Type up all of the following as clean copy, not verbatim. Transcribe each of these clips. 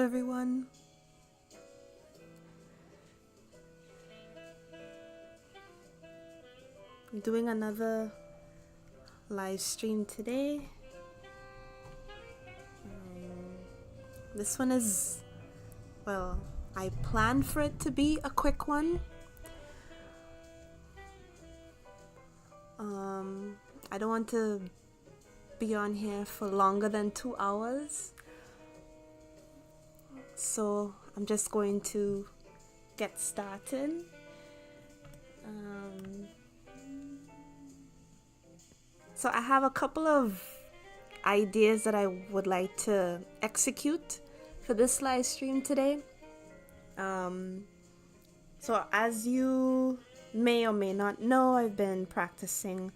everyone. I'm doing another live stream today. This one is, well, I planned for it to be a quick one. I don't want to be on here for longer than 2 hours. So I'm just going to get started. So I have a couple of ideas that I would like to execute for this live stream today. So as you may or may not know, I've been practicing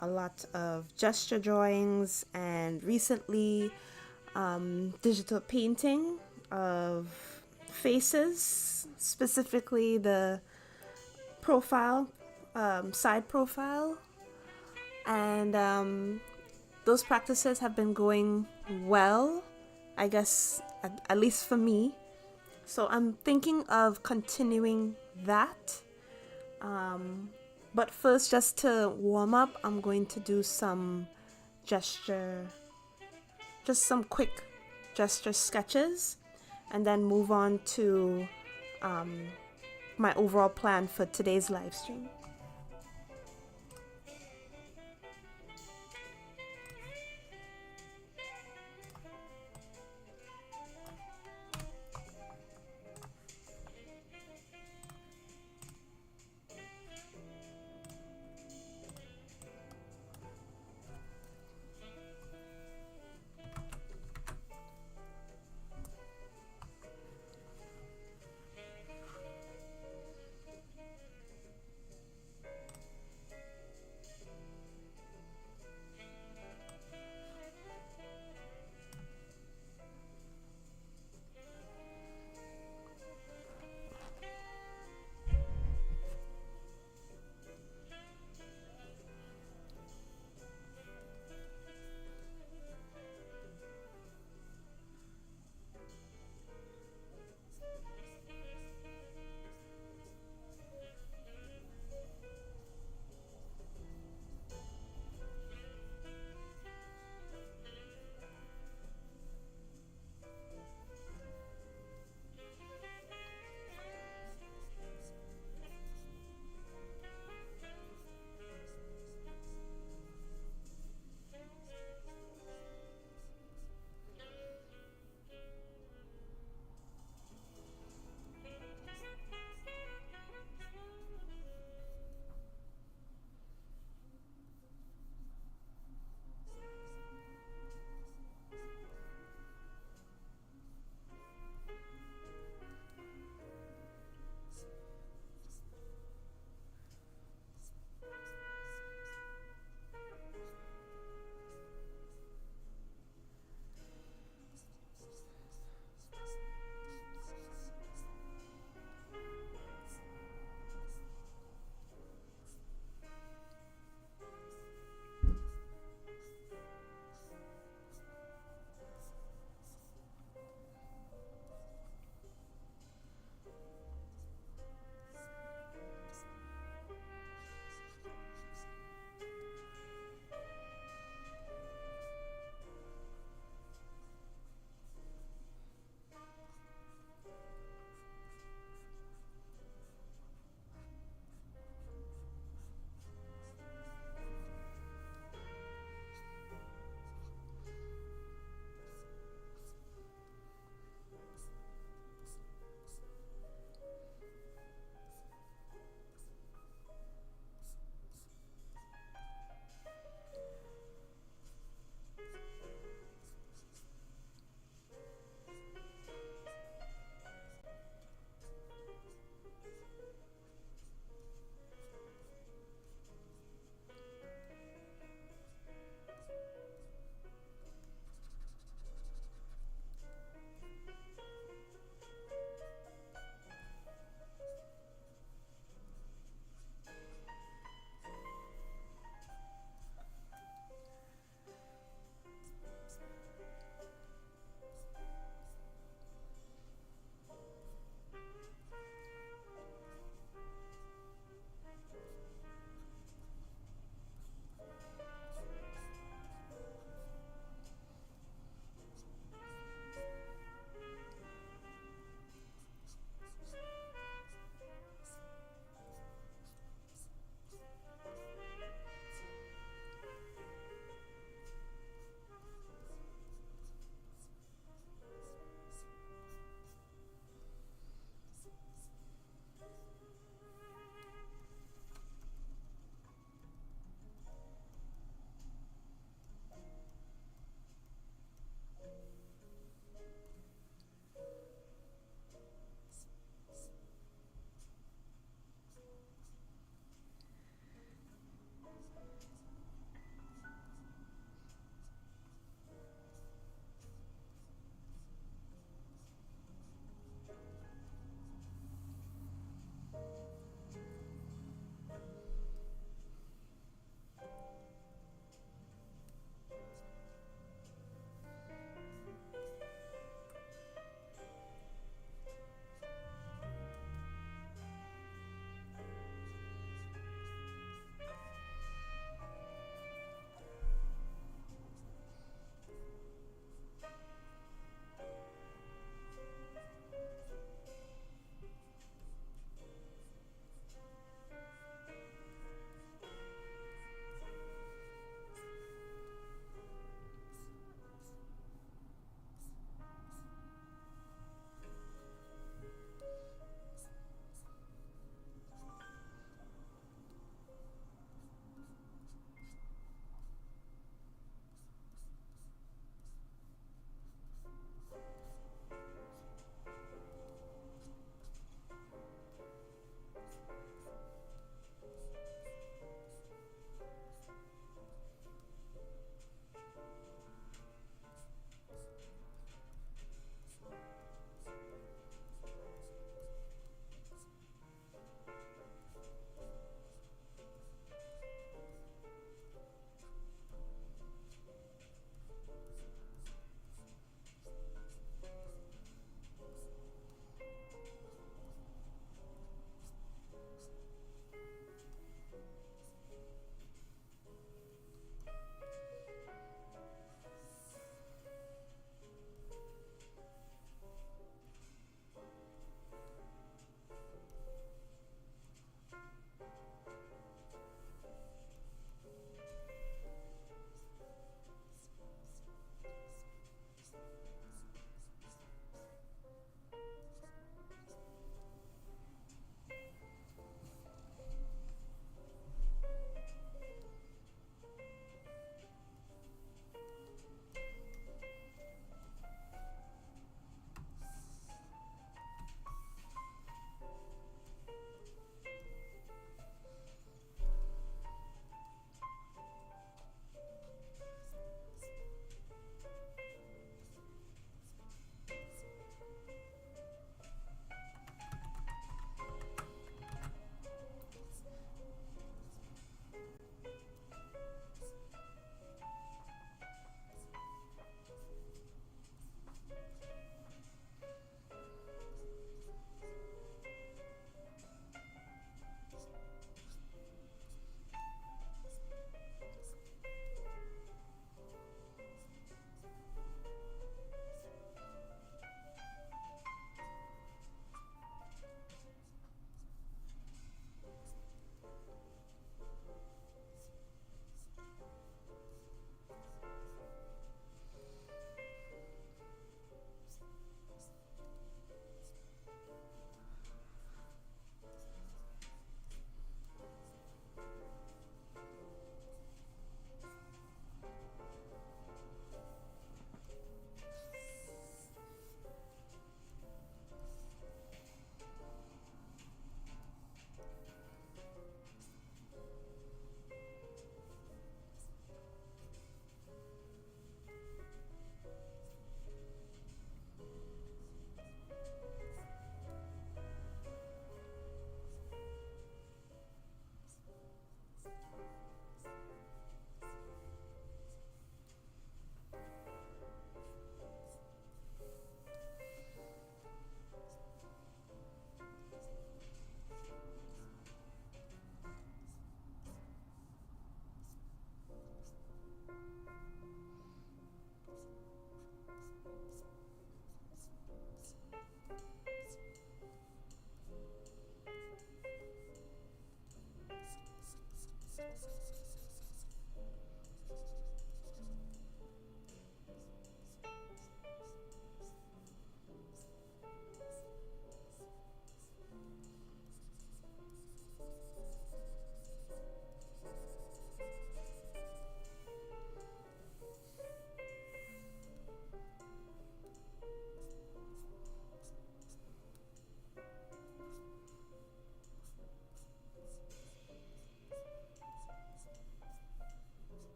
a lot of gesture drawings and recently digital painting of faces, specifically the profile, side profile, and those practices have been going well, I guess, at least for me. So I'm thinking of continuing that. But first, just to warm up, I'm going to do some quick gesture sketches, and then move on to my overall plan for today's live stream.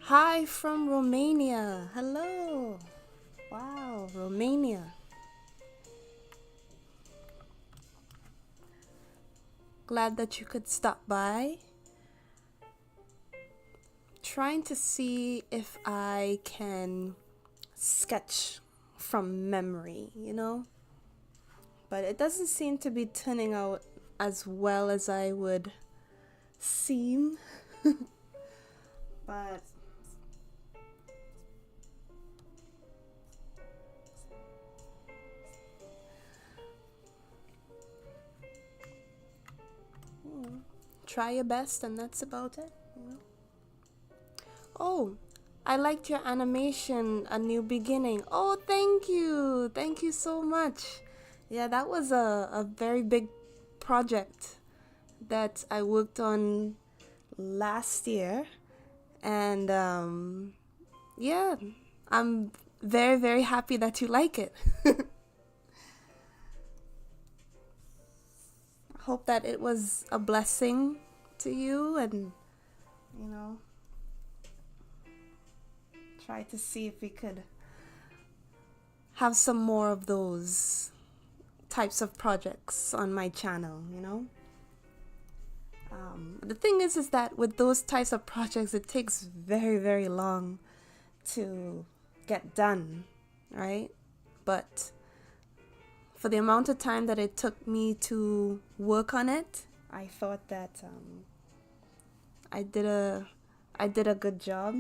Hi from Romania. Hello. Wow, Romania. Glad that you could stop by. Trying to see if I can sketch from memory, But it doesn't seem to be turning out as well as I would seem. But try your best, and that's about it. Oh, I liked your animation, A New Beginning. Oh, thank you. Thank you so much. Yeah, that was a very big project that I worked on last year. And yeah, I'm very, very happy that you like it. Hope that it was a blessing to you, and try to see if we could have some more of those types of projects on my channel. The thing is that with those types of projects, it takes very, very long to get done, right? But for the amount of time that it took me to work on it, I thought that I did a good job.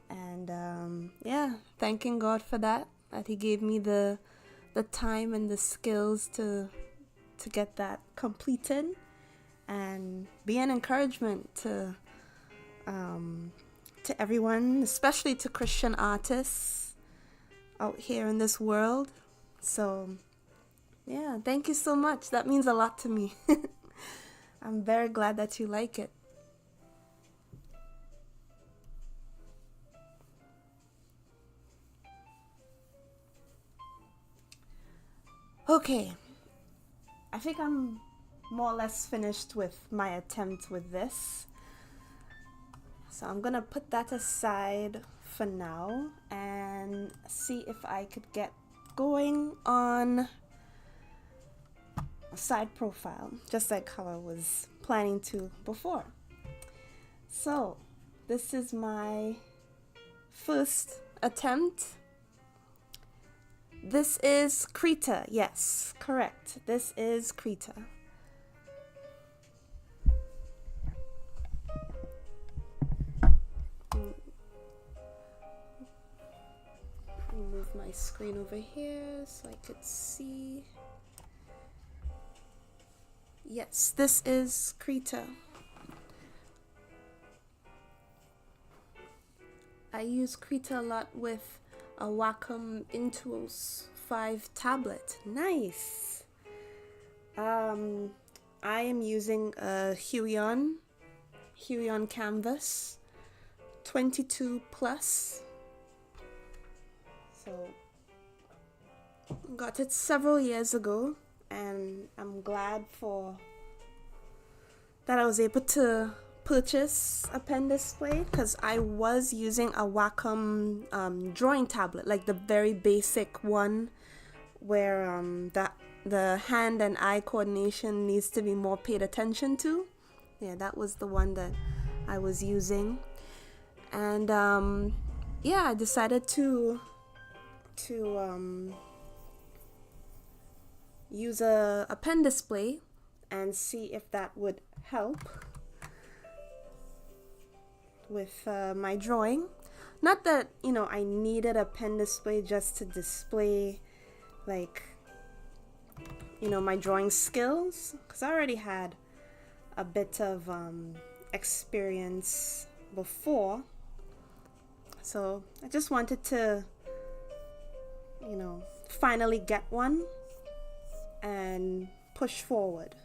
And yeah, thanking God for that He gave me the time and the skills to get that completed, and be an encouragement to everyone, especially to Christian artists out here in this world. So yeah, thank you so much. That means a lot to me. I'm very glad that you like it. Okay, I think I'm more or less finished with my attempt with this. So I'm gonna put that aside for now and see if I could get going on a side profile, just like how I was planning to before. So this is my first attempt. This is Krita. Yes, correct. This is Krita. my screen over here so I could see. Yes, this is Krita. I use Krita a lot with a Wacom Intuos 5 tablet. Nice. I am using a Huion Canvas 22 plus. So got it several years ago, and I'm glad that I was able to purchase a pen display, because I was using a Wacom drawing tablet, like the very basic one where the hand and eye coordination needs to be more paid attention to. Yeah, that was the one that I was using. And yeah, I decided to use a pen display and see if that would help with my drawing. Not that, you know, I needed a pen display just to display, like, you know, my drawing skills, because I already had a bit of experience before. So I just wanted to, you know, finally get one and push forward.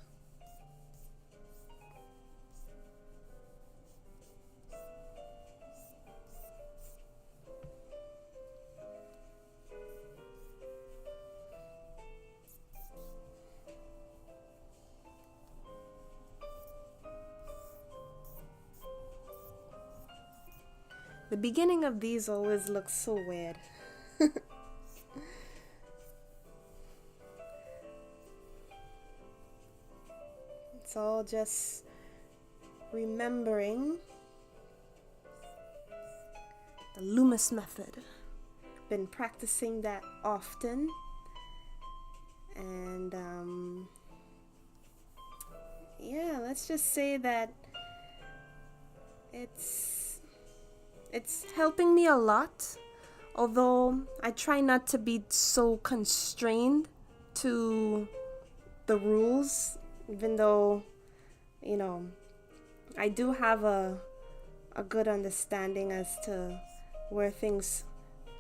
The beginning of these always looks so weird. It's all just remembering the Loomis method. Been practicing that often, and yeah, let's just say that it's helping me a lot, although I try not to be so constrained to the rules, even though, you know, I do have a good understanding as to where things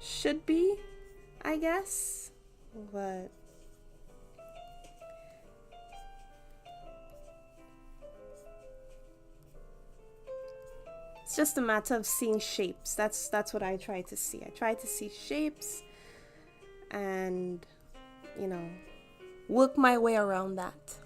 should be, I guess, but it's just a matter of seeing shapes. That's what I try to see. I try to see shapes and, you know, work my way around that.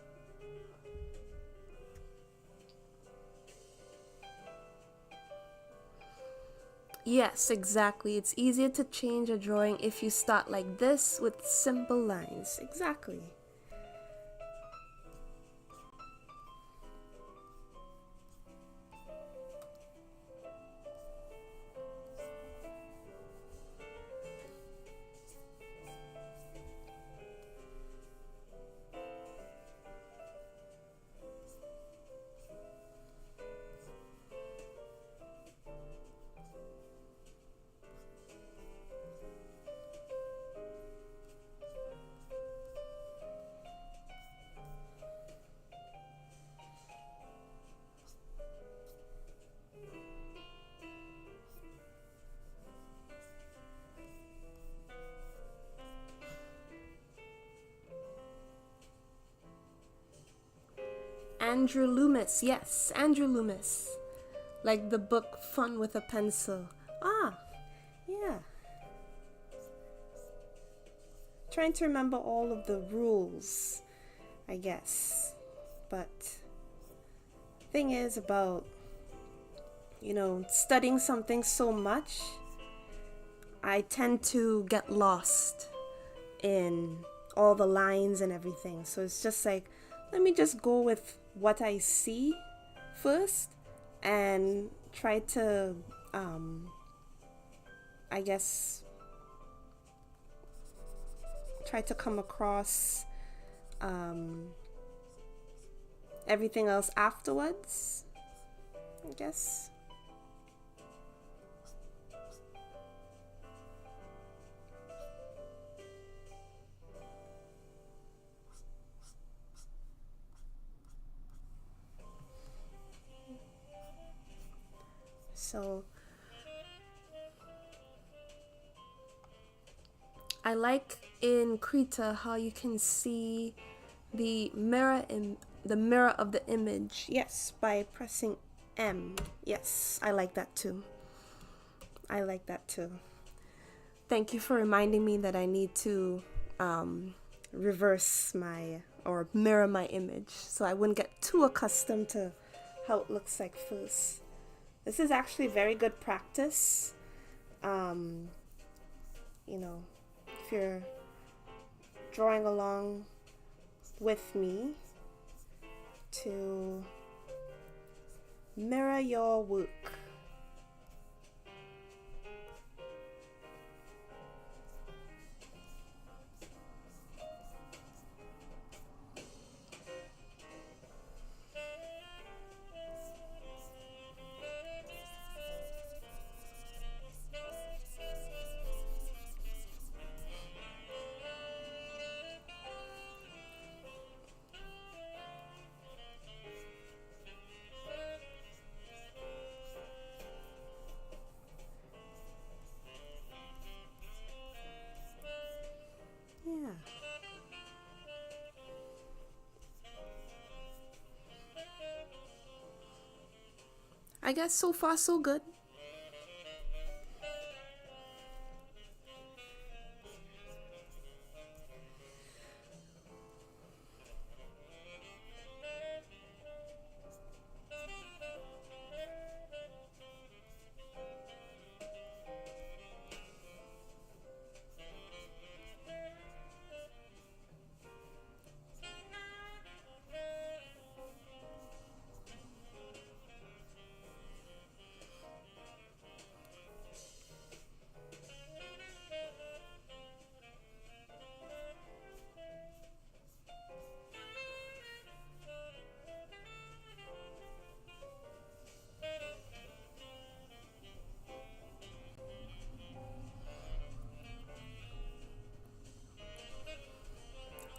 Yes, exactly. It's easier to change a drawing if you start like this with simple lines. Exactly. Andrew Loomis, yes, Andrew Loomis. Like the book Fun with a Pencil. Ah, yeah. Trying to remember all of the rules, I guess. But thing is about, you know, studying something so much, I tend to get lost in all the lines and everything. So it's just like, let me just go with what I see first and try to, I guess, try to come across everything else afterwards, I guess. So I like in Krita how you can see the mirror in the mirror of the image. Yes, by pressing M. Yes, I like that too. I like that too. Thank you for reminding me that I need to reverse my or mirror my image so I wouldn't get too accustomed to how it looks like first. This is actually very good practice. You know, if you're drawing along with me to mirror your work. Yeah. I guess so far so good.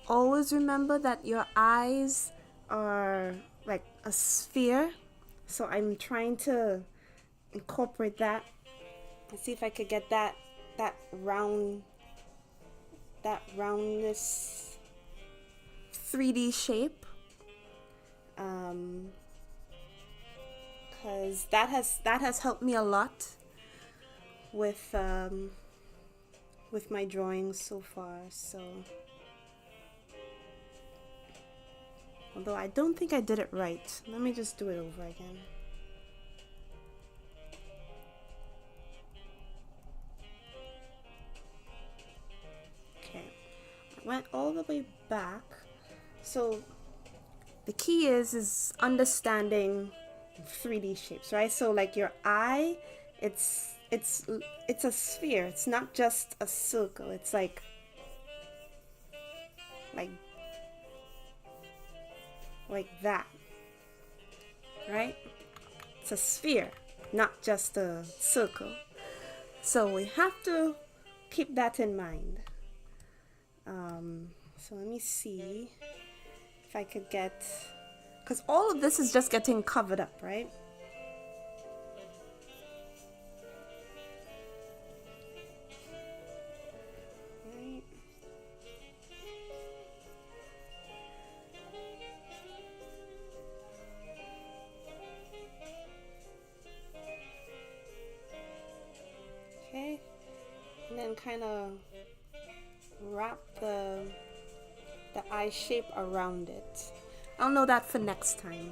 Always remember that your eyes are like a sphere. So I'm trying to incorporate that and see if I could get that round that roundness 3D shape. Cause that has helped me a lot with my drawings so far. So although I don't think I did it right. Let me just do it over again. Okay, I went all the way back. So the key is understanding 3D shapes, right? So like your eye, it's a sphere. It's not just a circle. It's like that, right? It's a sphere, not just a circle. So we have to keep that in mind. So let me see if I could get, because all of this is just getting covered up, right? Okay, and then kind of wrap the eye shape around it. I'll know that for next time.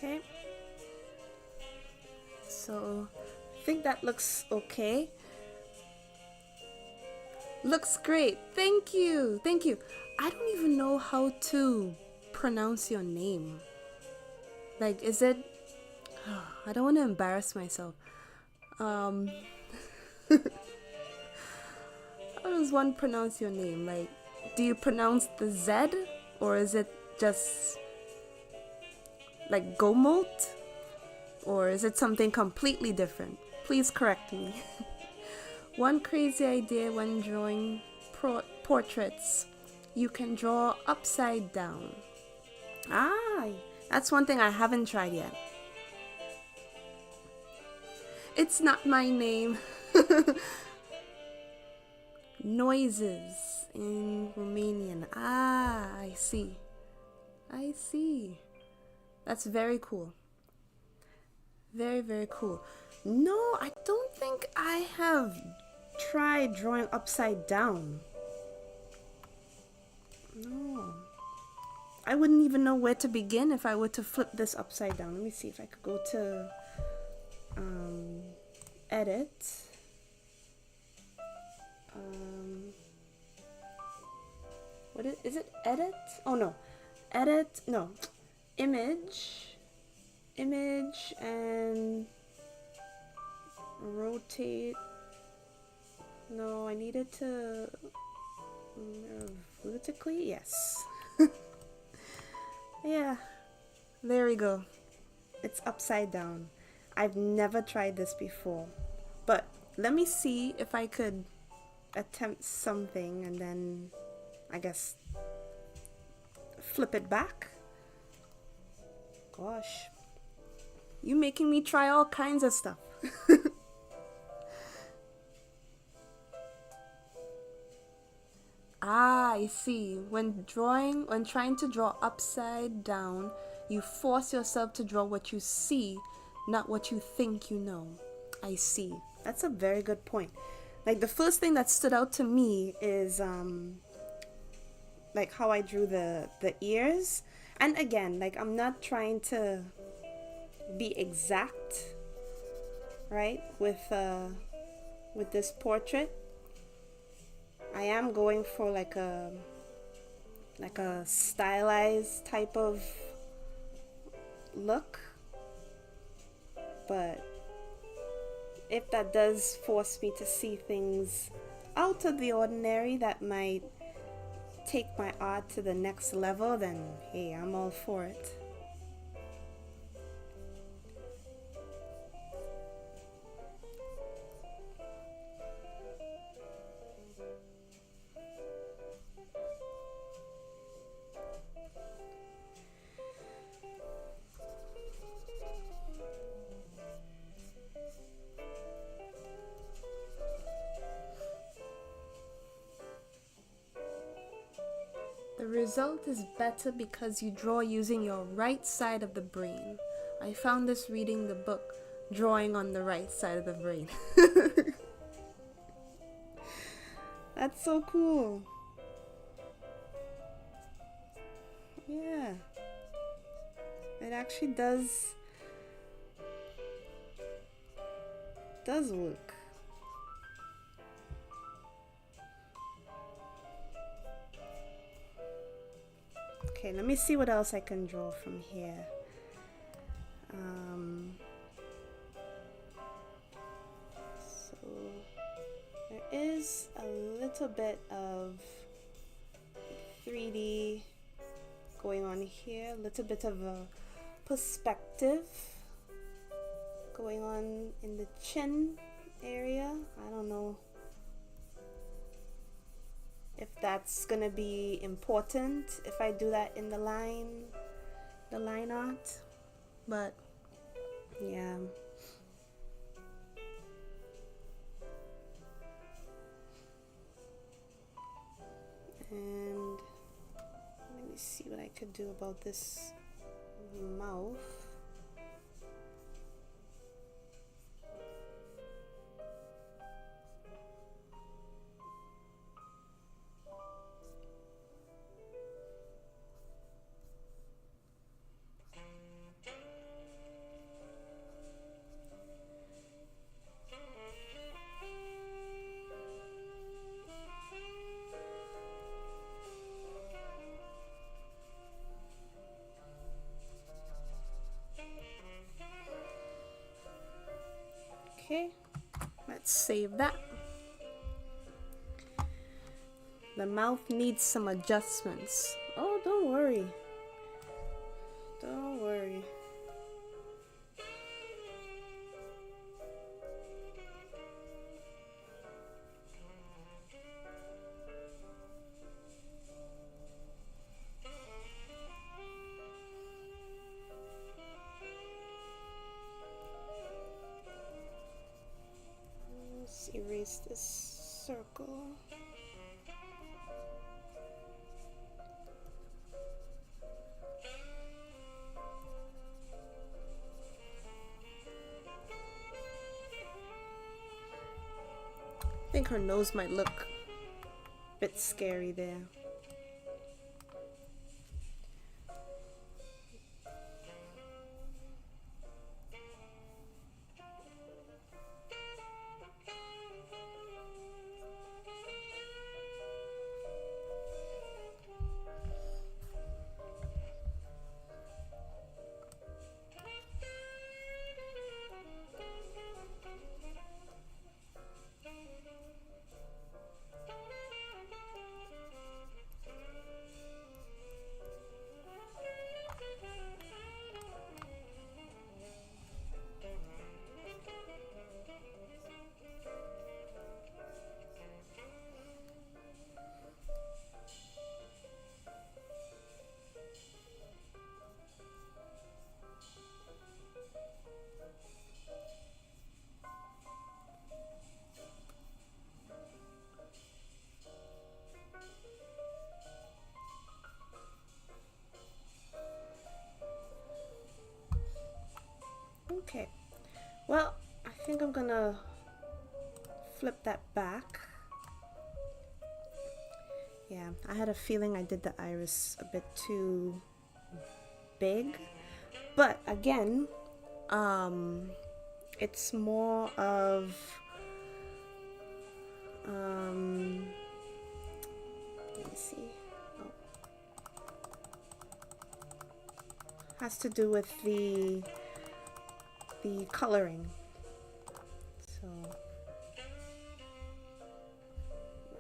Okay, so I think that looks okay. Looks great. Thank you. Thank you. I don't even know how to pronounce your name. Like, is it? I don't want to embarrass myself. does one pronounce your name? Like, do you pronounce the Z, or is it just like Gomolt, or is it something completely different? Please correct me. One crazy idea when drawing portraits: you can draw upside down. Ah, that's one thing I haven't tried yet. It's not my name. Noises in Romanian. Ah, I see. I see. That's very cool. Very, very cool. No, I don't think I have tried drawing upside down. No. I wouldn't even know where to begin if I were to flip this upside down. Let me see if I could go to edit. What is it? Edit? Oh no. Edit, no. Image and rotate. No, I needed to vertically. Yes. Yeah, there we go. It's upside down. I've never tried this before, but let me see if I could attempt something and then I guess flip it back. Gosh, you making me try all kinds of stuff. Ah, I see. When trying to draw upside down, you force yourself to draw what you see, not what you think you know. I see. That's a very good point. Like, the first thing that stood out to me is like how I drew the ears. And again, like, I'm not trying to be exact, right, with this portrait. I am going for like a stylized type of look, but if that does force me to see things out of the ordinary that might take my art to the next level, then hey, I'm all for it. The result is better because you draw using your right side of the brain. I found this reading the book Drawing on the Right Side of the Brain. That's so cool. Yeah. It actually does work. Okay, let me see what else I can draw from here. So there is a little bit of 3D going on here, a little bit of a perspective going on in the chin area. I don't know if that's gonna be important if I do that in the line art, but yeah. And let me see what I could do about this mouth. Okay, let's save that. The mouth needs some adjustments. Oh, don't worry. Don't worry. Let's erase this circle. I think her nose might look a bit scary there. Okay, well, I think I'm gonna flip that back. Yeah, I had a feeling I did the iris a bit too big, but again, it's more of let me see. Oh. Has to do with the coloring. So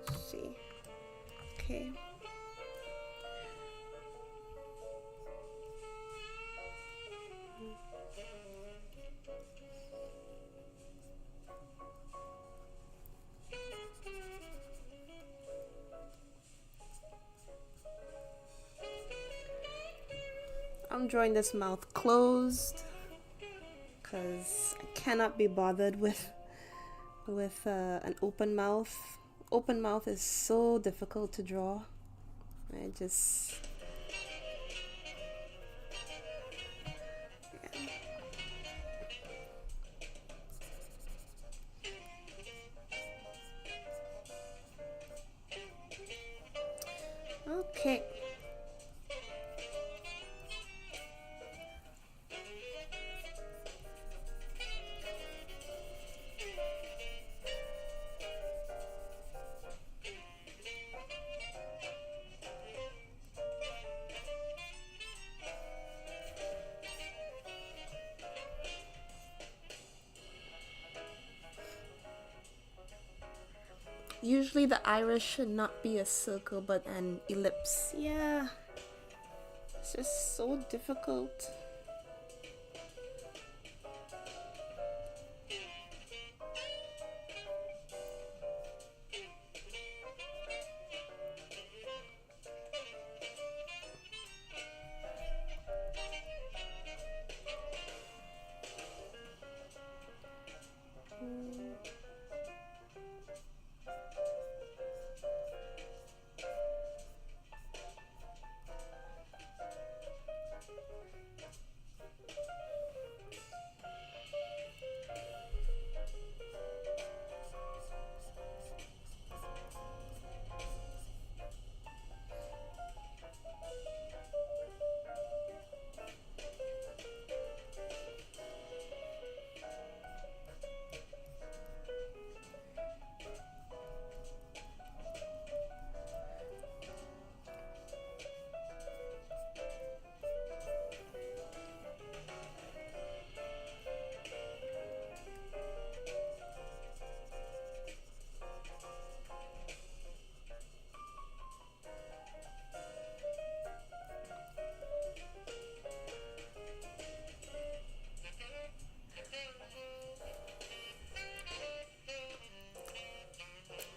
let's see. Okay. I'm drawing this mouth closed because I cannot be bothered with an open mouth. Open mouth is so difficult to draw. I just okay. Usually the iris should not be a circle but an ellipse. Yeah, it's just so difficult.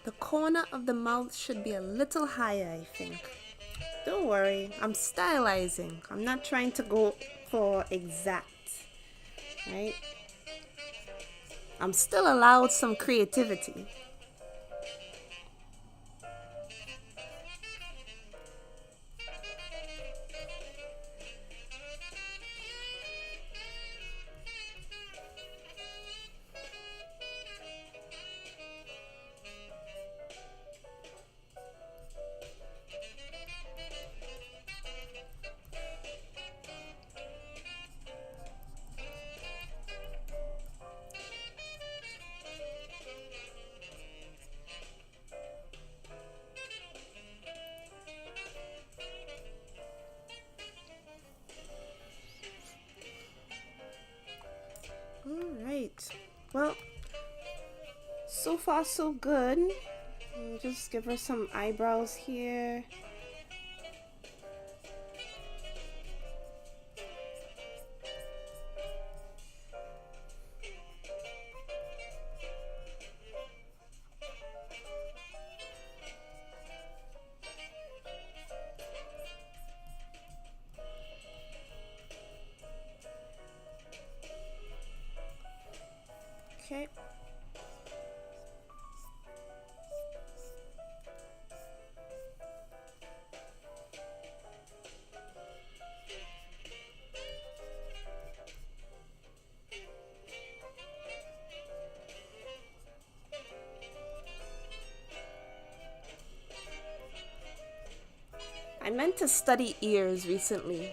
The corner of the mouth should be a little higher, I think. Don't worry, I'm stylizing. I'm not trying to go for exact, right? I'm still allowed some creativity. Alright, well, so far so good. Just give her some eyebrows here. Okay. I meant to study ears recently.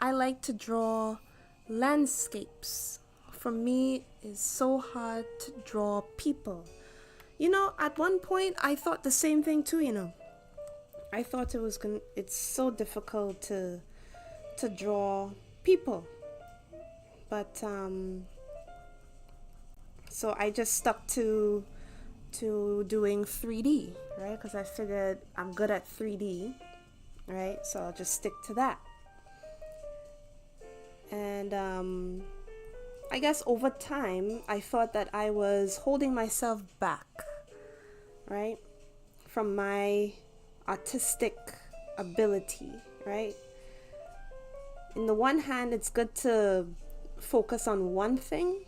I like to draw landscapes. For me, it's so hard to draw people. At one point, I thought the same thing too. I thought it's so difficult to draw people. But so I just stuck to doing 3D, right? Because I figured I'm good at 3D, right? So I'll just stick to that. And I guess over time, I thought that I was holding myself back, right? From my artistic ability, right? In the one hand, it's good to focus on one thing,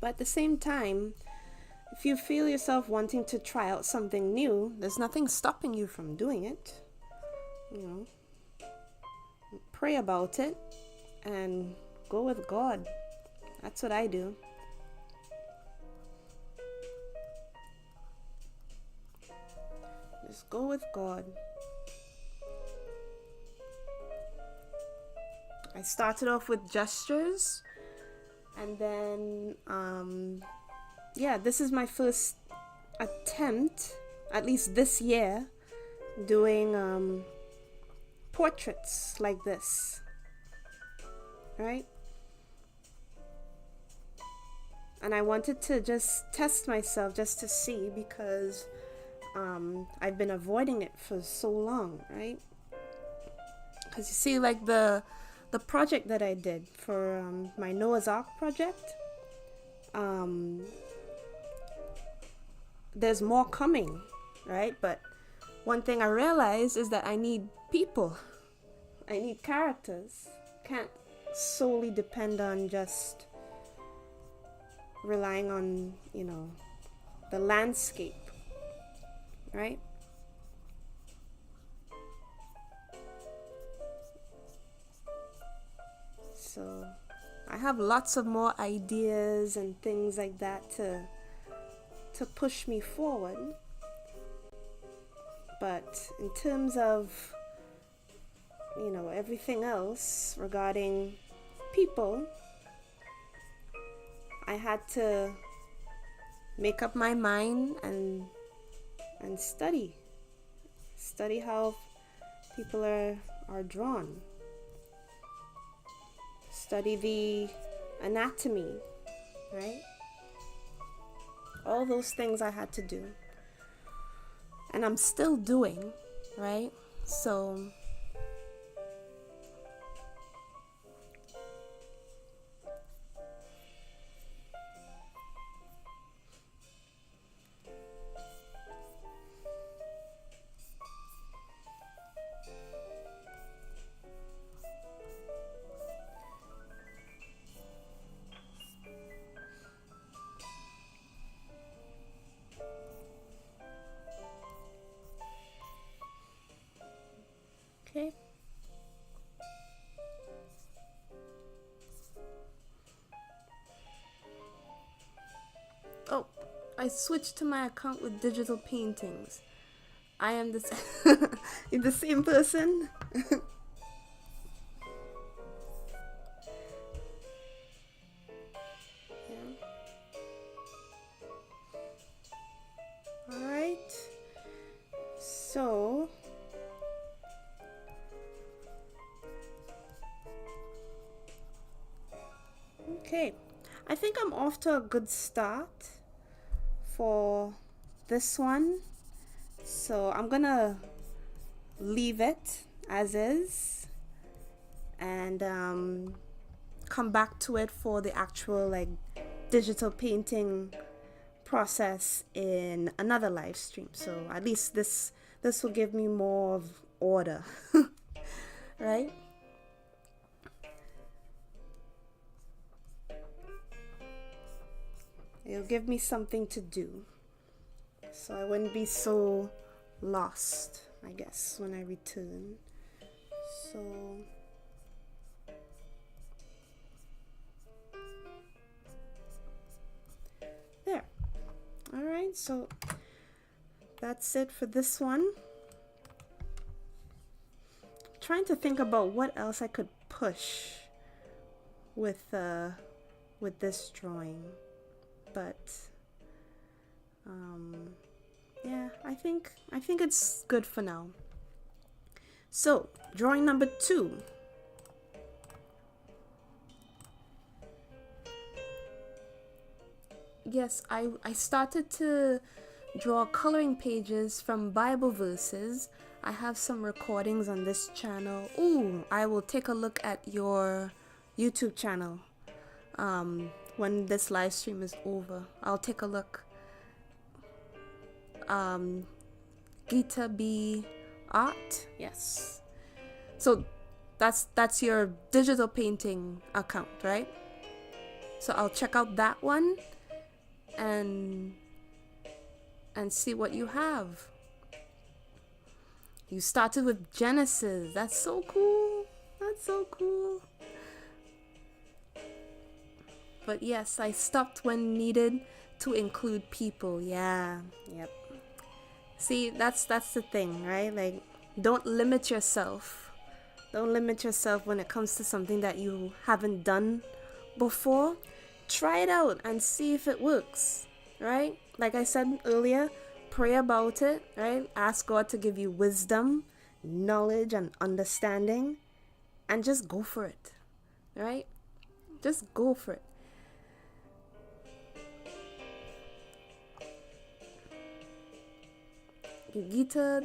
but at the same time, if you feel yourself wanting to try out something new, there's nothing stopping you from doing it. Pray about it and go with God. That's what I do. Just go with God. I started off with gestures, and then this is my first attempt, at least this year, doing portraits like this, right? And I wanted to just test myself just to see, because I've been avoiding it for so long, right? Because you see, like the project that I did for my Noah's Ark project, there's more coming, right? But one thing I realized is that I need people. I need characters. Can't solely depend on just relying on, the landscape, right? So I have lots of more ideas and things like that to push me forward. But in terms of, everything else regarding people, I had to make up my mind and study how people are drawn, study the anatomy, right? All those things I had to do, and I'm still doing, right? So I switch to my account with digital paintings, I am the same person. Yeah. All right. So okay, I think I'm off to a good start for this one. So I'm gonna leave it as is and come back to it for the actual like digital painting process in another live stream. So at least this will give me more of order, right? It'll give me something to do, so I wouldn't be so lost, I guess, when I return. So there. All right, so that's it for this one. Trying to think about what else I could push with this drawing, but yeah, I think it's good for now. So drawing number 2. Yes, I started to draw coloring pages from Bible verses. I have some recordings on this channel. Ooh, I will take a look at your YouTube channel when this live stream is over. I'll take a look. Gita B Art, yes. So that's your digital painting account, right? So I'll check out that one and see what you have. You started with Genesis. That's so cool. That's so cool. But yes, I stopped when needed to include people. Yeah. Yep. See, that's the thing, right? Like, don't limit yourself. Don't limit yourself when it comes to something that you haven't done before. Try it out and see if it works, right? Like I said earlier, pray about it, right? Ask God to give you wisdom, knowledge, and understanding, and just go for it, right? Just go for it. Gita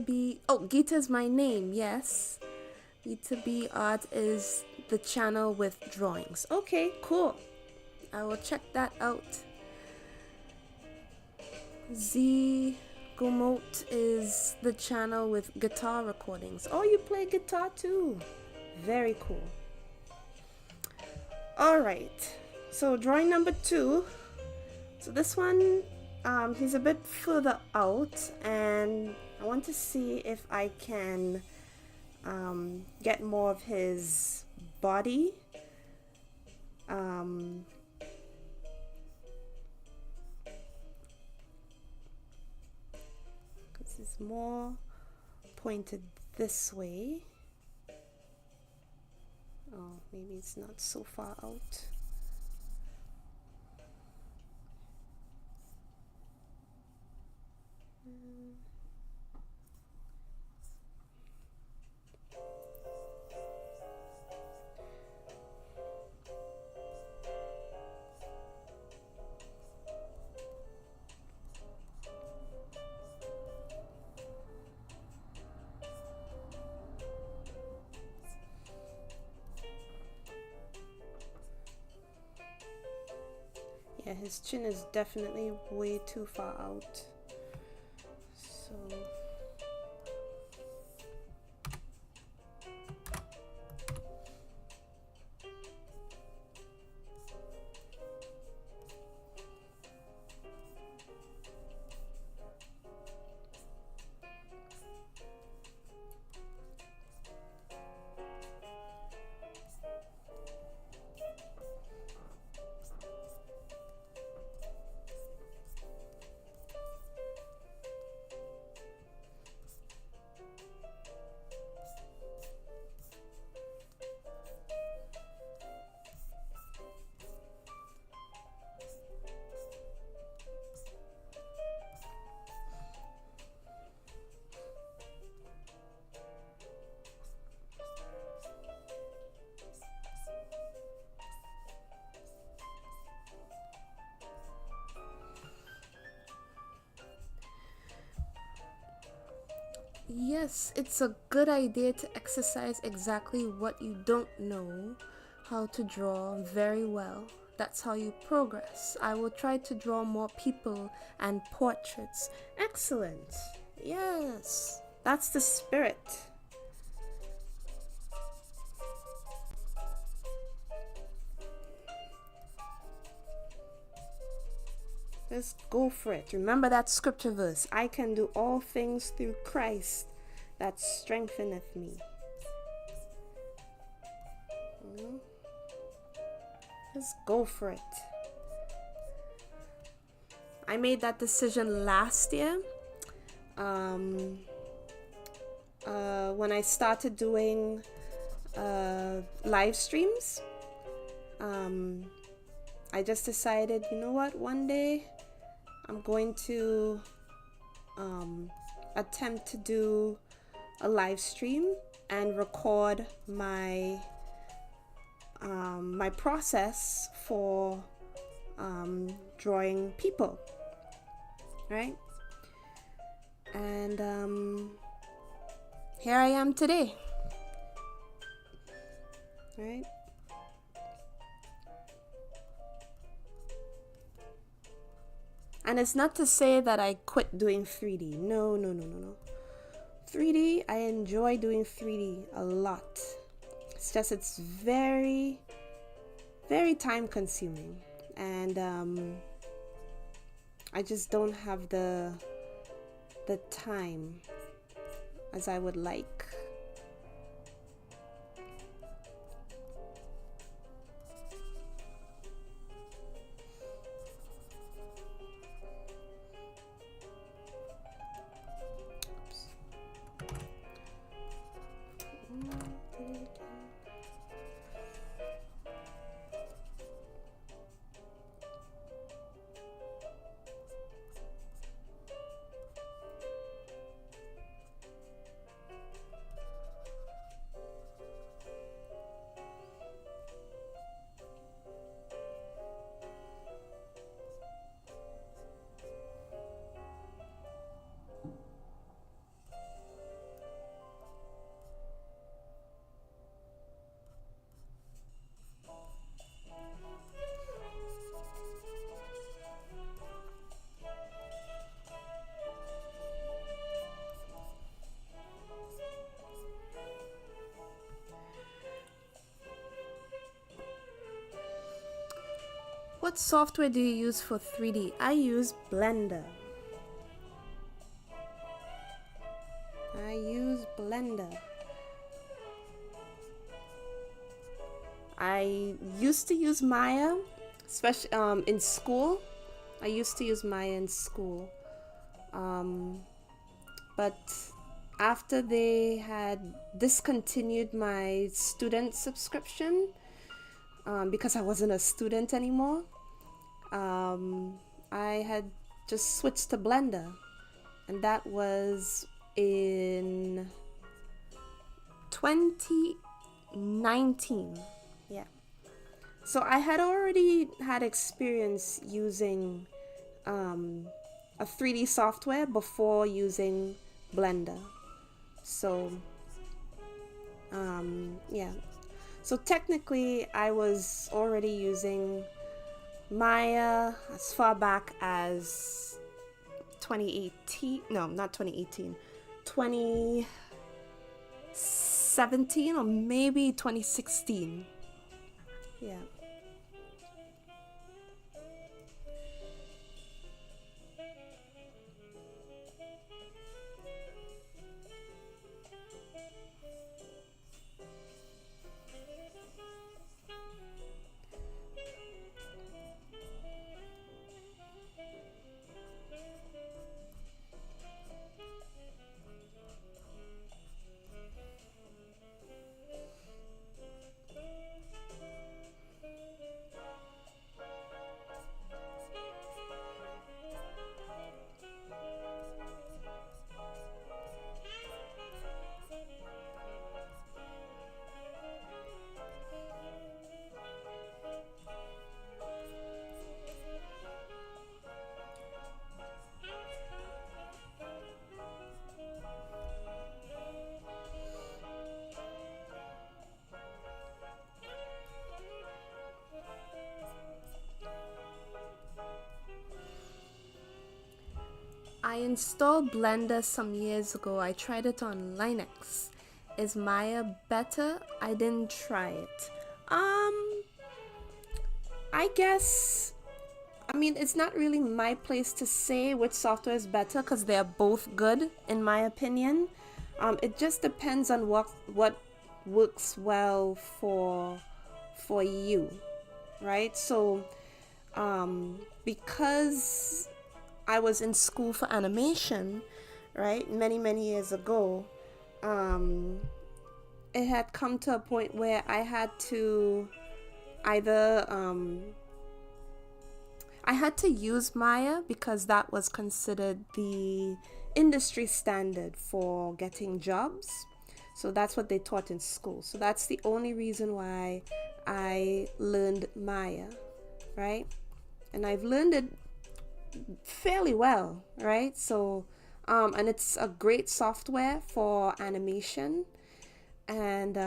B. Oh, Gita's my name, yes. Gita B Art is the channel with drawings. Okay, cool. I will check that out. Z Gumot is the channel with guitar recordings. Oh, you play guitar too. Very cool. All right. So drawing number 2. So this one, he's a bit further out, and I want to see if I can get more of his body. Because it's more pointed this way. Oh, maybe it's not so far out. Yeah, his chin is definitely way too far out. So yes, it's a good idea to exercise exactly what you don't know how to draw very well. That's how you progress. I will try to draw more people and portraits. Excellent. Yes, that's the spirit. Just go for it. Remember that scripture verse. I can do all things through Christ that strengtheneth me. Just go for it. I made that decision last year. When I started doing live streams, I just decided, you know what, one day I'm going to attempt to do a live stream and record my my process for drawing people, right? And here I am today, right? And it's not to say that I quit doing 3D. No, no, no, no, no. 3D, I enjoy doing 3D a lot. It's just, it's very, very time consuming. And I just don't have the time as I would like. What software do you use for 3D? I use Blender. I use Blender. I used to use Maya, especially in school. I used to use Maya in school. But after they had discontinued my student subscription, because I wasn't a student anymore, I had just switched to Blender, and that was in 2019. Yeah. So I had already had experience using a 3D software before using Blender. So yeah. So technically I was already using Maya as far back as 2018. No, not 2018. 2017 or maybe 2016. Yeah. I installed Blender some years ago. I tried it on Linux. Is Maya better? I didn't try it. I guess, I mean, it's not really my place to say which software is better because they're both good in my opinion. It just depends on what works well for you, right? So, because I was in school for animation, right, many years ago, it had come to a point where I had to either I had to use Maya because that was considered the industry standard for getting jobs. So that's what they taught in school. So that's the only reason why I learned Maya, right? And I've learned it fairly well, right? So, and it's a great software for animation, and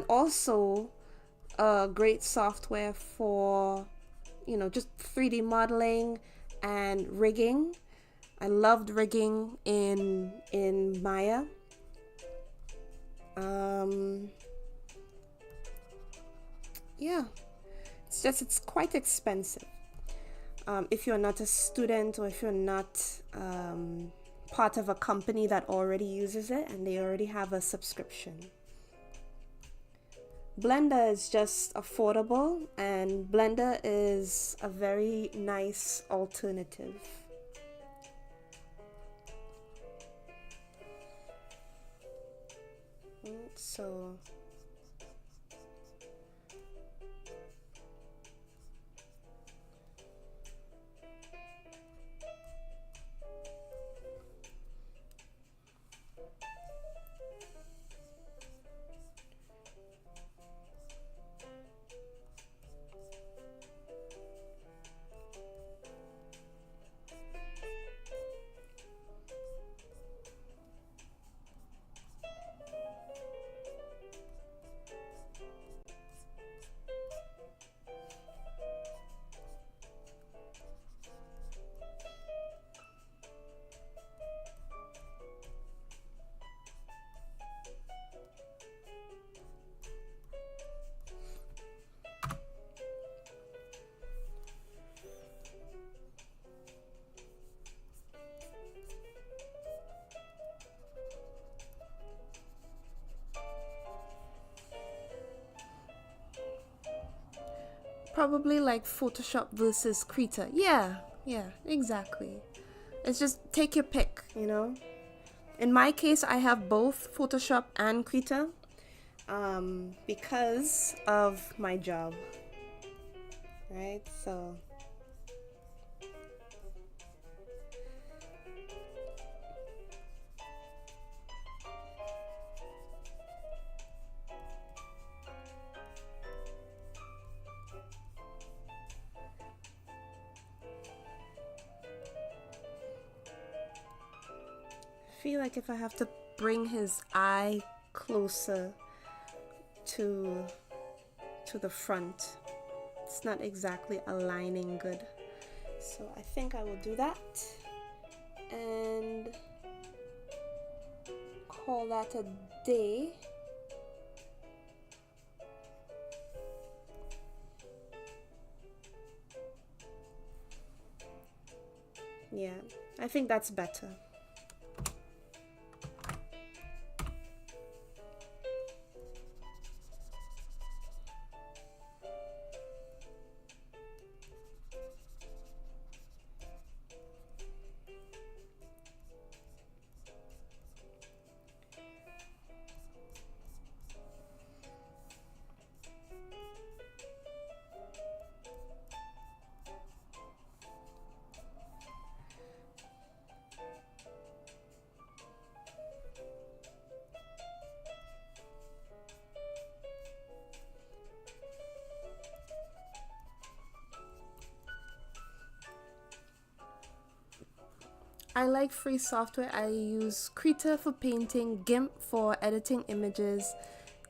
also a great software for, just 3D modeling and rigging. I loved rigging in Maya. Yeah, it's quite expensive. If you're not a student or if you're not part of a company that already uses it and they already have a subscription. Blender is just affordable, and Blender is a very nice alternative. So probably like Photoshop versus Krita. Yeah, exactly. It's just take your pick, In my case, I have both Photoshop and Krita because of my job, right? So I feel like if I have to bring his eye closer to the front, it's not exactly aligning good. So I think I will do that and call that a day. Yeah, I think that's better. I like free software. I use Krita for painting, GIMP for editing images,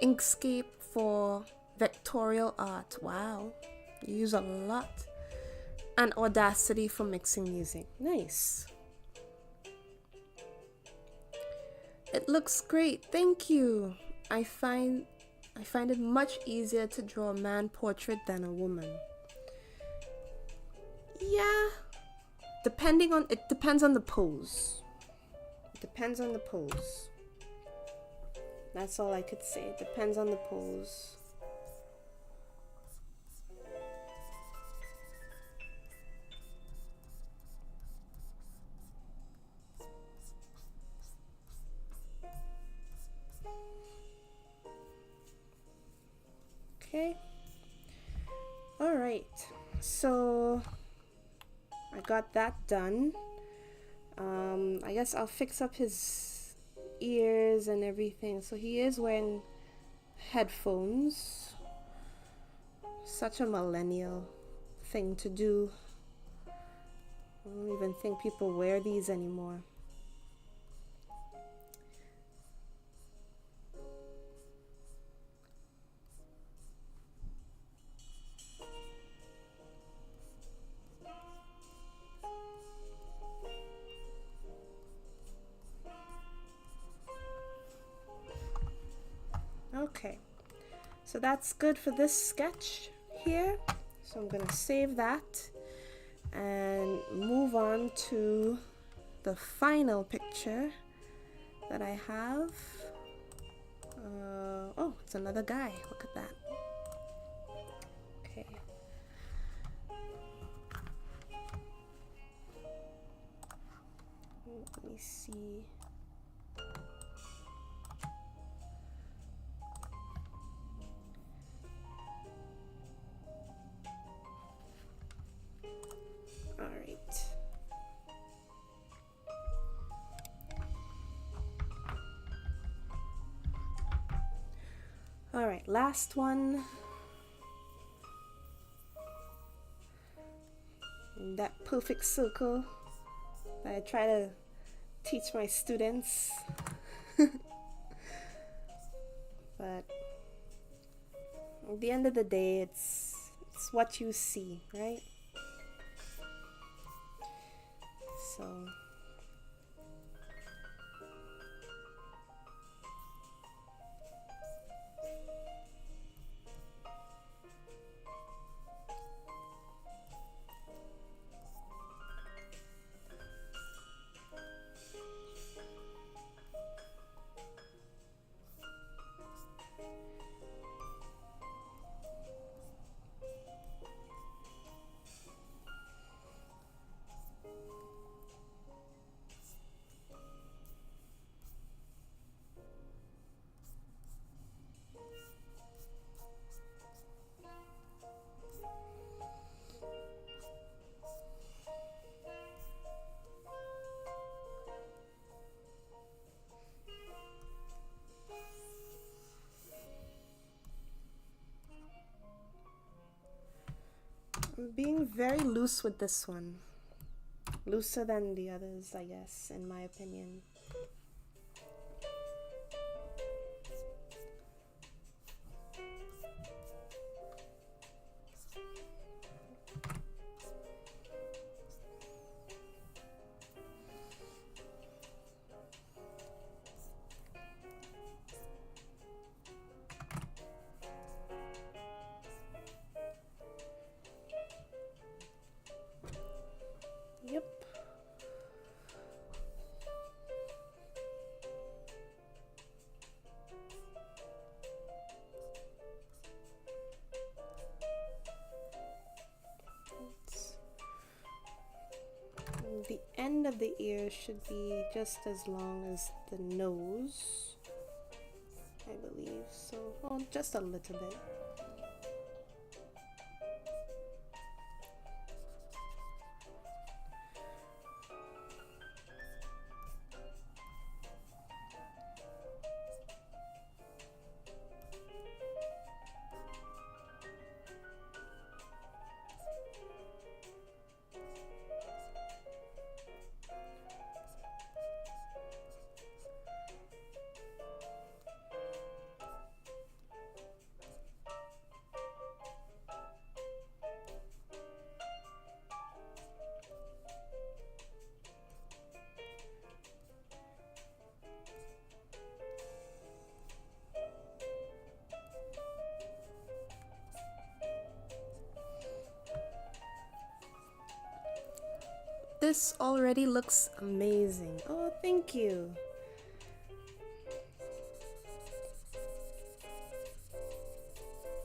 Inkscape for vectorial art. Wow, you use a lot. And Audacity for mixing music. Nice. It looks great. Thank you. I find it much easier to draw a man portrait than a woman. Yeah. It depends on the pose. It depends on the pose. That's all I could say. It depends on the pose. Okay. All right. So I got that done. I guess I'll fix up his ears and everything. So he is wearing headphones. Such a millennial thing to do. I don't even think people wear these anymore. Okay, so that's good for this sketch here. So I'm gonna save that and move on to the final picture that I have. Oh, it's another guy. Look at that. Okay. Let me see. All right. All right, last one. That perfect circle that I try to teach my students. But at the end of the day, it's what you see, right? So I'm being very loose with this one. Looser than the others, I guess, in my opinion. Yep. The end of the ear should be just as long as the nose, I believe. So, oh, just a little bit. this already looks amazing. Oh, thank you.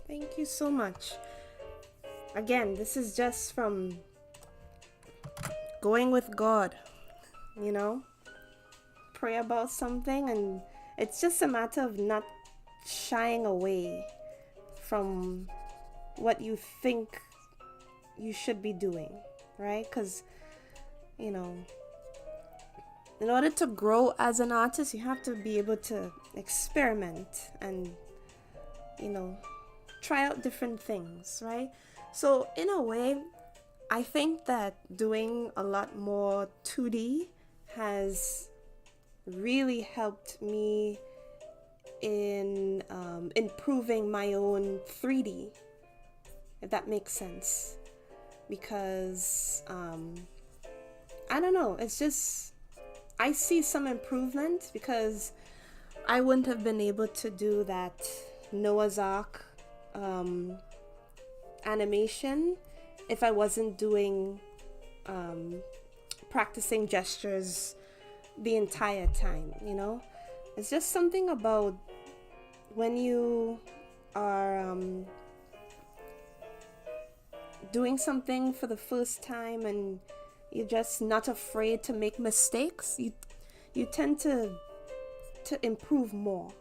Thank you so much. Again, this is just from going with God, you know? Pray about something, and it's just a matter of not shying away from what you think you should be doing, right? Because, you know, in order to grow as an artist, you have to be able to experiment and, you know, try out different things, right? So in a way, I think that doing a lot more 2D has really helped me in improving my own 3D, if that makes sense. Because I don't know, it's just, I see some improvement because I wouldn't have been able to do that Noah's Ark animation if I wasn't doing practicing gestures the entire time, you know? It's just something about when you are doing something for the first time and you're just not afraid to make mistakes, you tend to improve more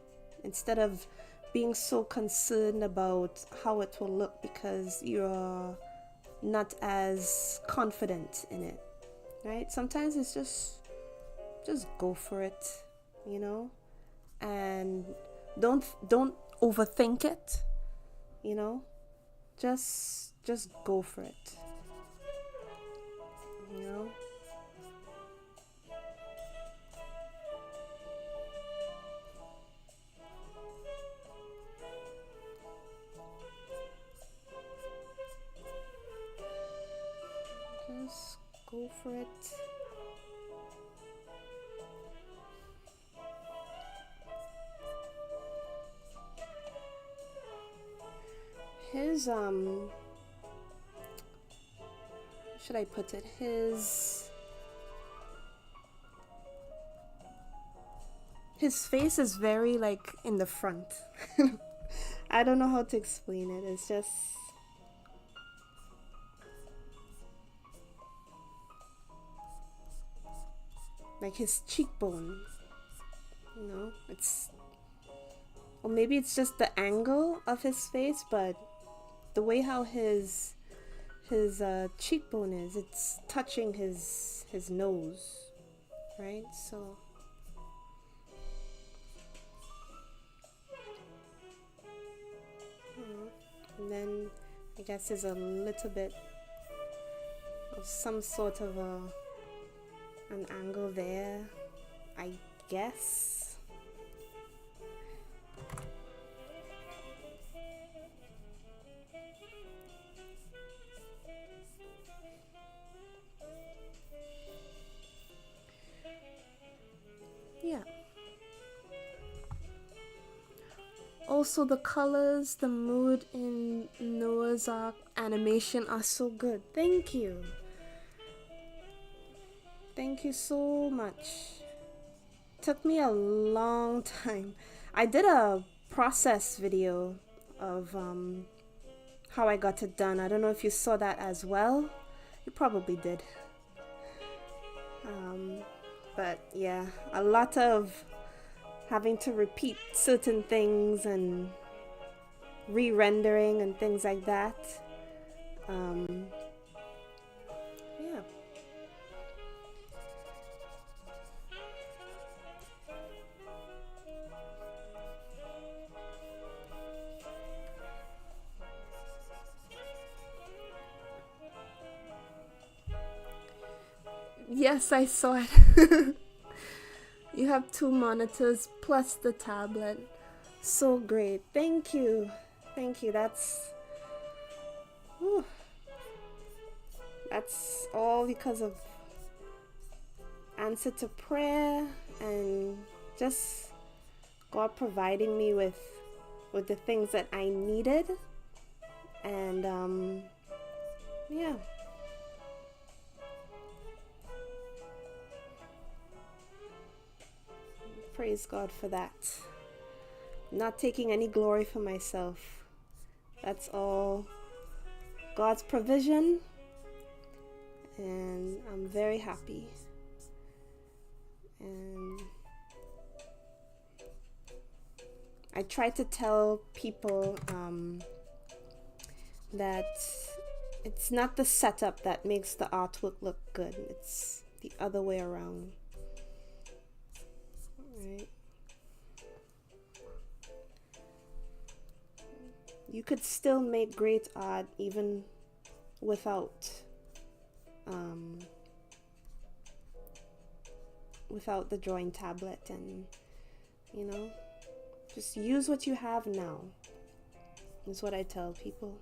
instead of being so concerned about how it will look because you're not as confident in it, right? Sometimes it's just go for it, you know, and don't overthink it, you know. Just go for it, you know. Just go for it. His should I put it? His face is very like in the front. I don't know how to explain it. It's just like his cheekbone, you know. It's, or maybe it's just the angle of his face, but the way how his cheekbone is, it's touching his nose, right? So and then I guess there's a little bit of some sort of an angle there, I guess. Yeah. Also, the colors, the mood in Noah's Ark animation are so good. Thank you. Thank you so much. Took me a long time. I did a process video of how I got it done. I don't know if you saw that as well. You probably did. But yeah, a lot of having to repeat certain things and re-rendering and things like that. Yeah. Yes, I saw it. You have 2 monitors plus the tablet. So great. Thank you. Thank you. That's all because of answer to prayer and just God providing me with the things that I needed. And yeah. Praise God for that. Not taking any glory for myself. That's all God's provision, and I'm very happy. And I try to tell people that it's not the setup that makes the artwork look good. It's the other way around. Right? You could still make great art even without the drawing tablet, and just use what you have now. Is what I tell people.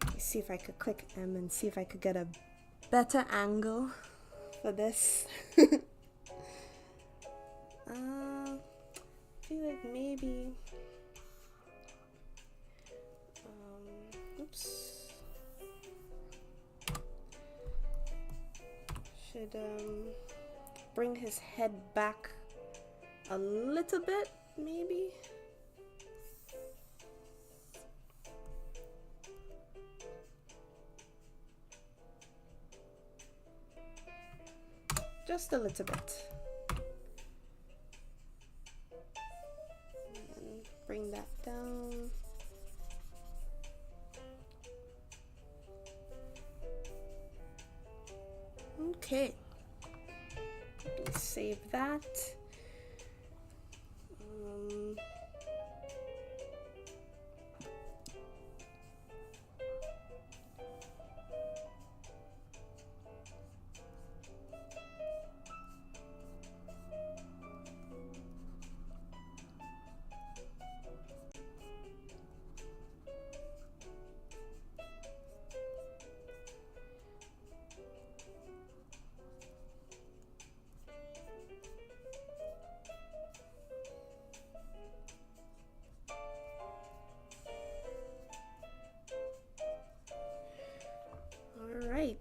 Let me see if I could click M and see if I could get a better angle for this. I feel like maybe should bring his head back a little bit, maybe. Just a little bit. And then bring that down. Okay. Let me save that. Right.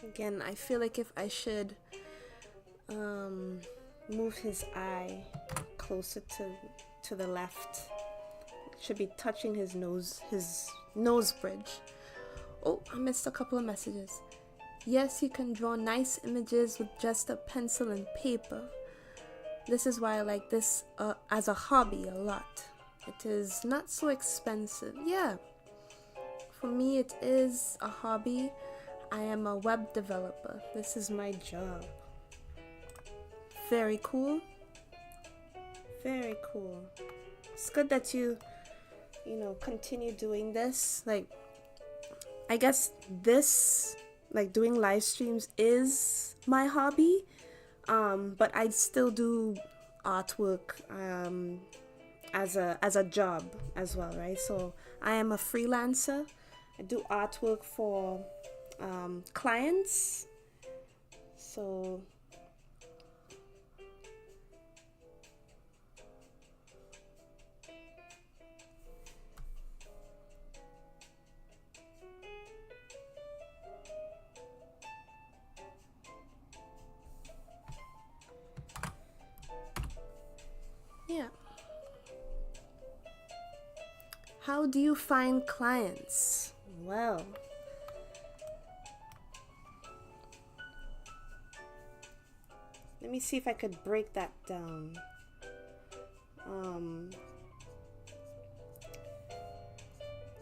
Again, I feel like if I should move his eye closer to the left, it should be touching his nose bridge. Oh, I missed a couple of messages. Yes, you can draw nice images with just a pencil and paper. This is why I like this as a hobby a lot. It is not so expensive. Yeah, for me it is a hobby. I am a web developer. This is my job. Very cool. Very cool. It's good that you continue doing this. Like, I guess this, like doing live streams, is my hobby, but I still do artwork as a job as well, right? So I am a freelancer. I do artwork for clients. So yeah. How do you find clients? Well, let me see if I could break that down.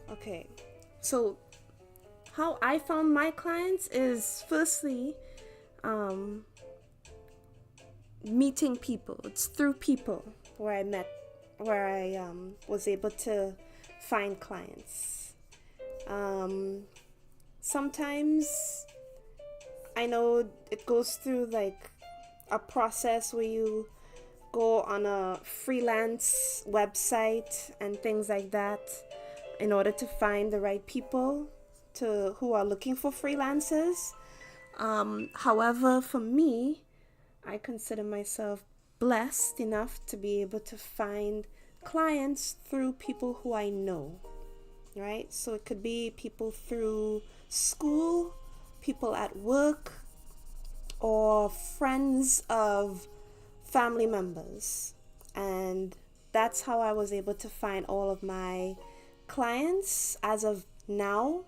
Okay, so how I found my clients is firstly meeting people. It's through people where I was able to find clients. Sometimes I know it goes through like a process where you go on a freelance website and things like that in order to find the right people who are looking for freelancers. However, for me, I consider myself blessed enough to be able to find clients through people who I know, right? So it could be people through school, people at work, or friends of family members. And that's how I was able to find all of my clients as of now.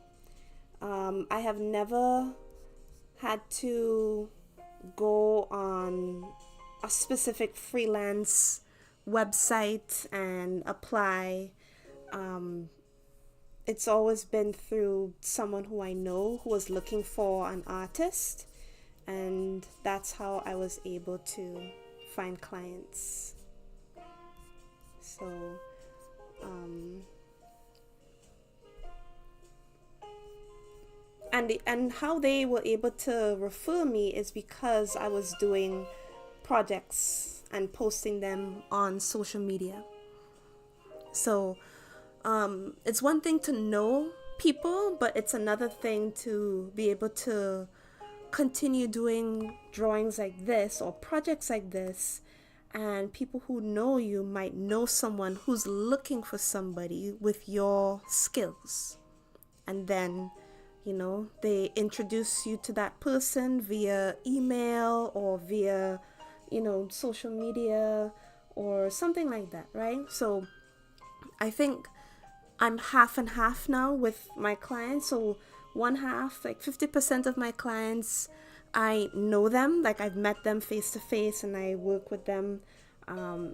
I have never had to go on a specific freelance website and apply. It's always been through someone who I know who was looking for an artist, and that's how I was able to find clients. So, and how they were able to refer me is because I was doing projects and posting them on social media. So it's one thing to know people, but it's another thing to be able to continue doing drawings like this or projects like this, and people who know you might know someone who's looking for somebody with your skills, and then they introduce you to that person via email or via social media or something like that, right? So I think I'm half and half now with my clients. So one half, like 50% of my clients, I know them, like I've met them face to face and I work with them.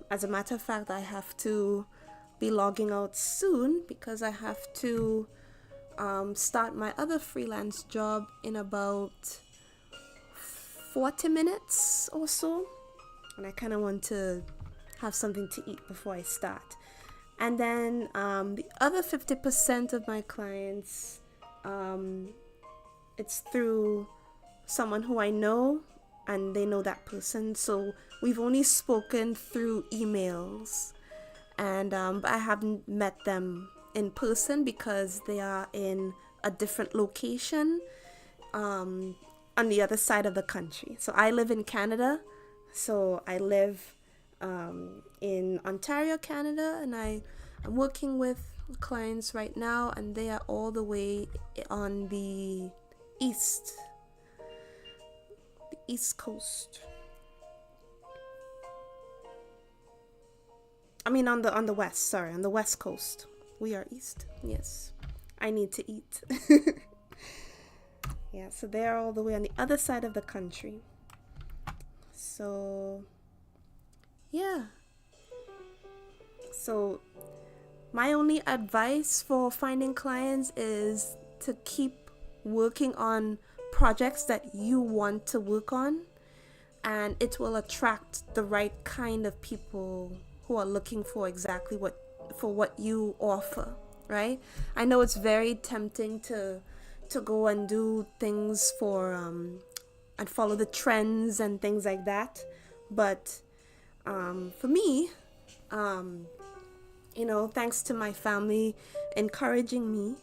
As a matter of fact, I have to be logging out soon because I have to start my other freelance job in about 40 minutes or so. And I kind of want to have something to eat before I start. And then the other 50% of my clients, it's through someone who I know and they know that person. So we've only spoken through emails, and I haven't met them in person because they are in a different location on the other side of the country. So I live in Canada. So I live in Ontario, Canada, and I'm working with clients right now, and they are all the way on the east coast. I mean on the west, sorry, on the west coast. We are east. Yes. I need to eat. Yeah, so they're all the way on the other side of the country. So yeah. So my only advice for finding clients is to keep working on projects that you want to work on, and it will attract the right kind of people who are looking for exactly what you offer, right? I know it's very tempting to go and do things for and follow the trends and things like that, but for me, thanks to my family encouraging me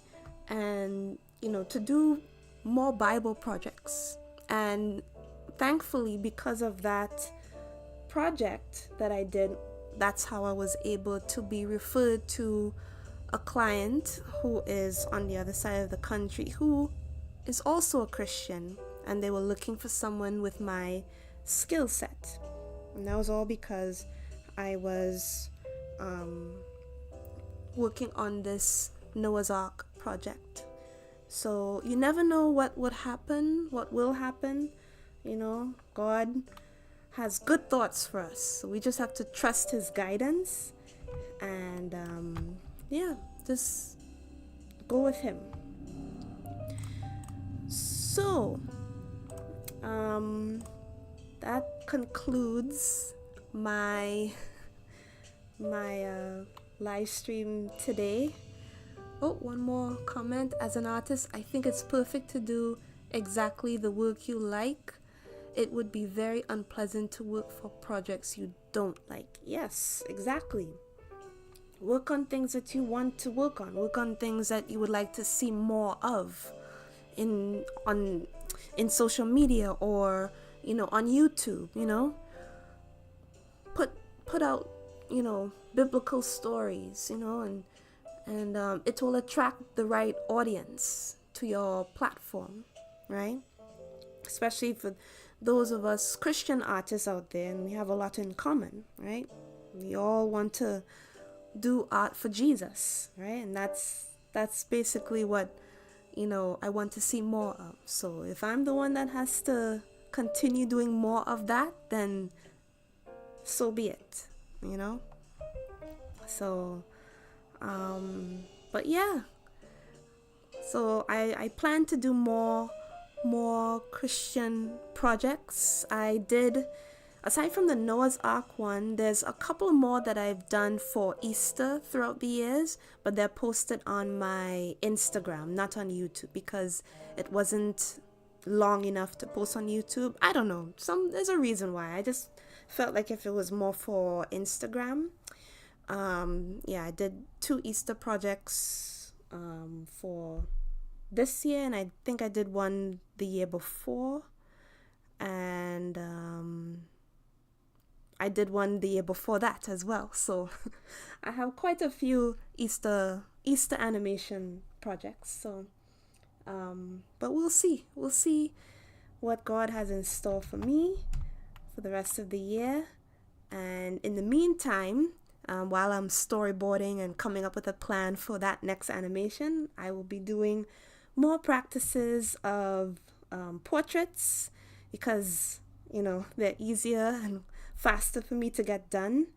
and to do more Bible projects, and thankfully because of that project that I did, that's how I was able to be referred to a client who is on the other side of the country who is also a Christian, and they were looking for someone with my skill set. And that was all because I was working on this Noah's Ark project. So you never know what will happen. God has good thoughts for us. So we just have to trust his guidance and just go with him. So that concludes my live stream today. Oh, one more comment. As an artist, I think it's perfect to do exactly the work you like. It would be very unpleasant to work for projects you don't like. Yes, exactly. Work on things that you want to work on. Work on things that you would like to see more of in social media or on YouTube, put put out, biblical stories, and it will attract the right audience to your platform, right? Especially for those of us Christian artists out there, and we have a lot in common, right? We all want to do art for Jesus, right? And that's basically what I want to see more of. So if I'm the one that has to continue doing more of that, then so be it, you know? So, but yeah. So I plan to do more Christian projects. I did, aside from the Noah's Ark one, there's a couple more that I've done for Easter throughout the years, but they're posted on my Instagram, not on YouTube, because it wasn't long enough to post on YouTube. I don't know. There's a reason why. I just felt like if it was more for Instagram. Yeah, I did 2 Easter projects for this year, and I think I did one the year before, and I did one the year before that as well. So I have quite a few Easter animation projects. So but we'll see what God has in store for me for the rest of the year. And in the meantime, while I'm storyboarding and coming up with a plan for that next animation, I will be doing more practices of portraits, because they're easier and faster for me to get done,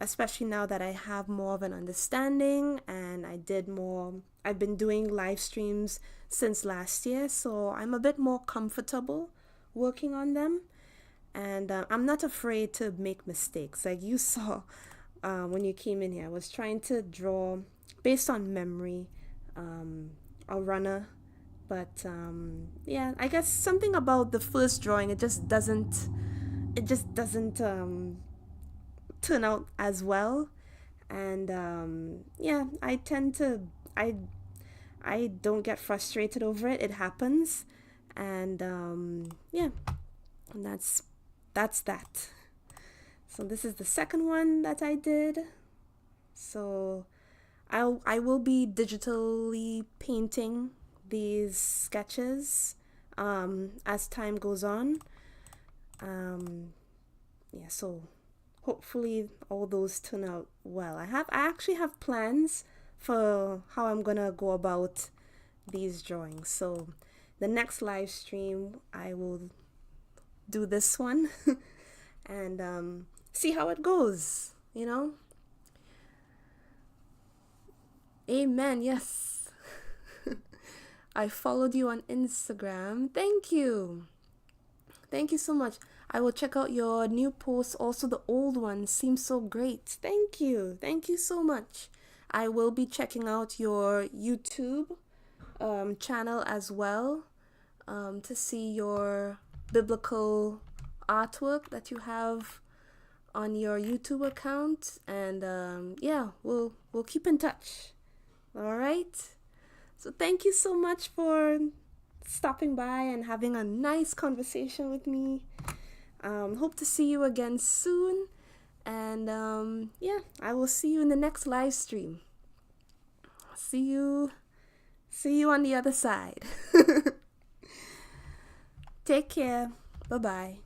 especially now that I have more of an understanding, and I've been doing live streams since last year, so I'm a bit more comfortable working on them, and I'm not afraid to make mistakes. Like you saw when you came in here, I was trying to draw based on memory, a runner, but yeah, I guess something about the first drawing, it just doesn't turn out as well. And yeah, I don't get frustrated over it. It happens. And yeah, and that's that. So this is the second one that I did. So I will be digitally painting these sketches as time goes on. Yeah, so hopefully all those turn out well. I actually have plans for how I'm gonna go about these drawings. So the next live stream I will do this one and see how it goes, Amen. Yes. I followed you on Instagram. Thank you. Thank you so much. I will check out your new posts. Also, the old ones seem so great. Thank you. Thank you so much. I will be checking out your YouTube channel as well to see your biblical artwork that you have on your YouTube account. And yeah, we'll keep in touch. All right. So thank you so much for stopping by and having a nice conversation with me. Hope to see you again soon. And yeah, I will see you in the next live stream. See you on the other side. Take care. Bye-bye.